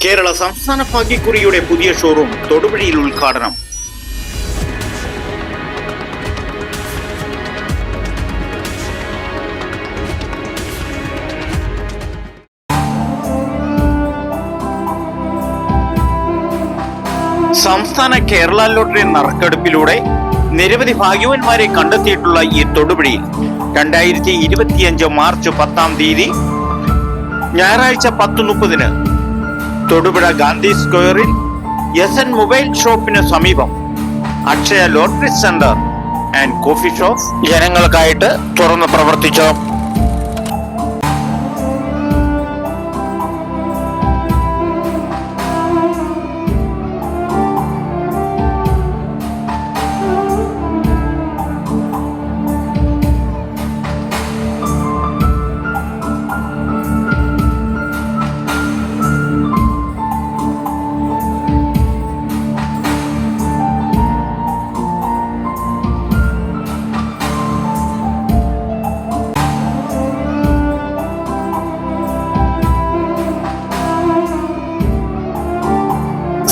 കേരള സംസ്ഥാന ഭാഗ്യക്കുറിയുടെ പുതിയ ഷോറൂം തൊടുപുഴയിൽ ഉദ്ഘാടനം. സംസ്ഥാന കേരള ലോട്ടറി നറുക്കെടുപ്പിലൂടെ നിരവധി ഭാഗ്യവാന്മാരെ കണ്ടെത്തിയിട്ടുള്ള ഈ തൊടുപുഴയിൽ 2025 മാർച്ച് 10 ഞായറാഴ്ച 10:30 തൊടുപുഴ ഗാന്ധി സ്ക്വയറിൽ SN മൊബൈൽ ഷോപ്പിന് സമീപം Akshaya lottery centre and coffee shop ജനങ്ങൾക്കായിട്ട് തുറന്ന് പ്രവർത്തിച്ചു.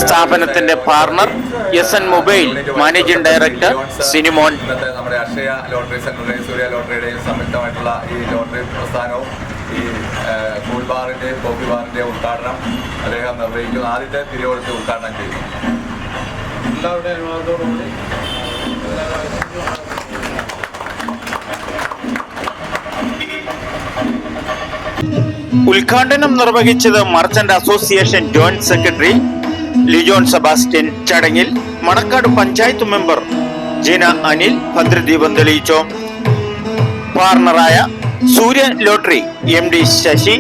സ്ഥാപനത്തിന്റെ partner SN mobile managing director Sinimon. നമ്മുടെ അക്ഷയ ലോട്ടറി സെന്ററിന്റെയും സൂര്യ ലോട്ടറിയുടെയും സംയുക്തമായിട്ടുള്ള ഈ ലോട്ടറി പ്രസ്ഥാനവും ഈ കൂൾ ബാറിന്റെയും കോഫി ബാറിന്റെയും ഉദ്ഘാടനം അദ്ദേഹം നിർവഹിക്കുന്നു. ആദ്യത്തെ തിരുവോണത്തെ ഉദ്ഘാടനം ചെയ്തു. എല്ലാവരുടെയും അനുവാദത്തോടുകൂടി ഉദ്ഘാടനം നിർവഹിച്ചത് merchant association joint secretary Lijon Sebastian. ചടങ്ങിൽ മണക്കാട് പഞ്ചായത്ത് മെമ്പർ ജിന അനിൽ ഭദ്രദീപം തെളിയിച്ചു. പാർട്ണറായ സൂര്യ ലോട്ടറി MD ശശി,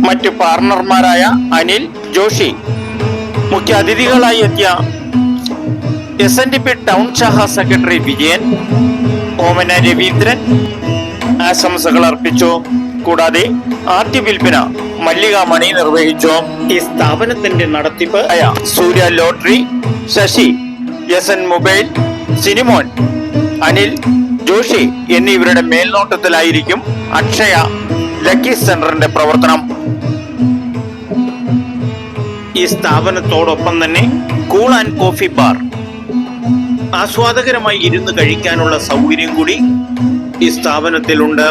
മറ്റ് പാർട്ണർമാരായ അനിൽ, ജോഷി, മുഖ്യാതിഥികളായി എത്തിയ SNDP ടൗൺ ശാഖ സെക്രട്ടറി വിജയൻ, ഓമന രവീന്ദ്രൻ ആശംസകൾ അർപ്പിച്ചു. കൂടാതെ ആദ്യ വിൽപ്പന മല്ലിക മണി നിർവഹിച്ചു. ഈ സ്ഥാപനത്തിന്റെ നടത്തിപ്പ് Surya lottery, Sasi, SN mobile, Sinimon, Anil, Joshy എന്നിവരുടെ മേൽനോട്ടത്തിലായിരിക്കും അക്ഷയ ലക്കി സെന്ററിന്റെ പ്രവർത്തനം. ഈ സ്ഥാപനത്തോടൊപ്പം തന്നെ കൂൾ ആൻഡ് കോഫി ബാർ, ആസ്വാദകരമായി ഇരുന്ന് കഴിക്കാനുള്ള സൗകര്യം കൂടി ഈ സ്ഥാപനത്തിലുണ്ട്.